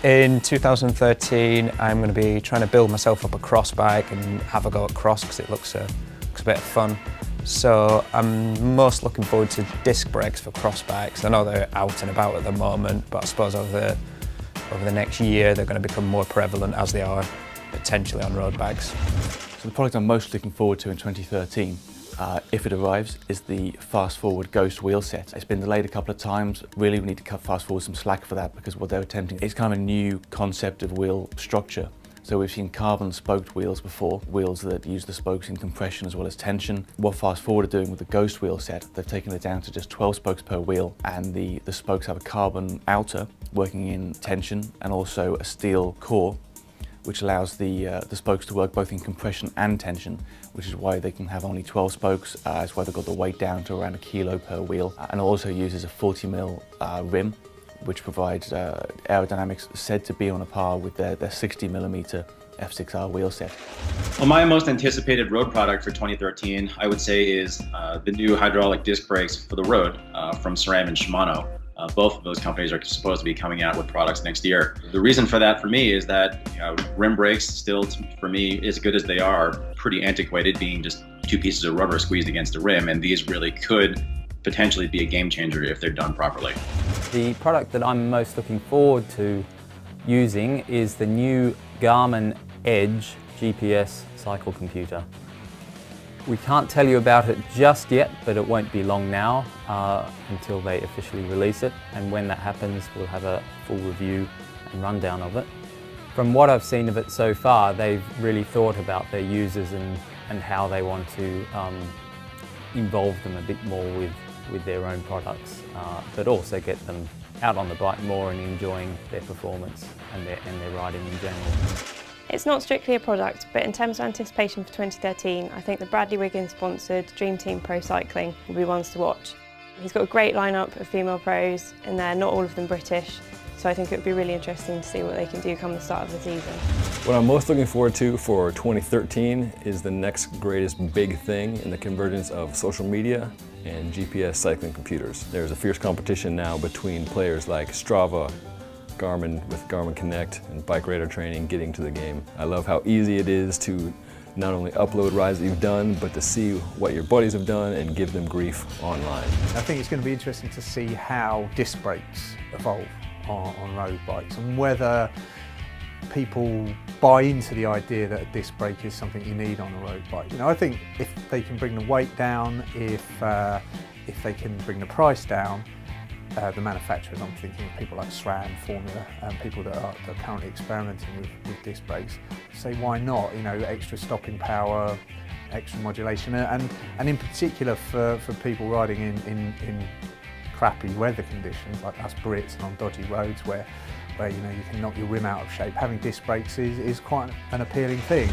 In 2013, I'm going to be trying to build myself up a cross bike and have a go at cross because it looks a bit of fun. So I'm most looking forward to disc brakes for cross bikes. I know they're out and about at the moment, but I suppose over the next year they're going to become more prevalent as they are potentially on road bikes. So the product I'm most looking forward to in 2013, if it arrives, is the Fast Forward Ghost wheel set. It's been delayed a couple of times. Really, we need to cut Fast Forward some slack for that because what they're attempting is kind of a new concept of wheel structure. So we've seen carbon spoked wheels before, wheels that use the spokes in compression as well as tension. What Fast Forward are doing with the Ghost wheel set, they've taken it down to just 12 spokes per wheel, and the spokes have a carbon outer working in tension and also a steel core, which allows the spokes to work both in compression and tension, which is why they can have only 12 spokes. That's why they've got the weight down to around 1 kilo per wheel, and also uses a 40mm rim, which provides aerodynamics said to be on a par with their 60mm F6R wheel set. Well, my most anticipated road product for 2013, I would say, is the new hydraulic disc brakes for the road from SRAM and Shimano. Both of those companies are supposed to be coming out with products next year. The reason for that for me is that rim brakes still, for me, as good as they are, pretty antiquated, being just two pieces of rubber squeezed against a rim, and these really could potentially be a game changer if they're done properly. The product that I'm most looking forward to using is the new Garmin Edge GPS cycle computer. We can't tell you about it just yet, but it won't be long now until they officially release it, and when that happens we'll have a full review and rundown of it. From what I've seen of it so far, they've really thought about their users and how they want to involve them a bit more with their own products, but also get them out on the bike more and enjoying their performance and their riding in general. It's not strictly a product, but in terms of anticipation for 2013, I think the Bradley Wiggins sponsored Dream Team Pro Cycling will be ones to watch. He's got a great lineup of female pros, and they're not all of them British, so I think it would be really interesting to see what they can do come the start of the season. What I'm most looking forward to for 2013 is the next greatest big thing in the convergence of social media and GPS cycling computers. There's a fierce competition now between players like Strava, Garmin with Garmin Connect, and Bike Radar Training getting to the game. I love how easy it is to not only upload rides that you've done, but to see what your buddies have done and give them grief online. I think it's going to be interesting to see how disc brakes evolve on road bikes and whether people buy into the idea that a disc brake is something you need on a road bike. I think if they can bring the weight down, if they can bring the price down, the manufacturers, I'm thinking of people like SRAM, Formula, and people that are currently experimenting with disc brakes, say why not? Extra stopping power, extra modulation, and in particular for people riding in crappy weather conditions like us Brits and on dodgy roads where you can knock your rim out of shape. Having disc brakes is quite an appealing thing.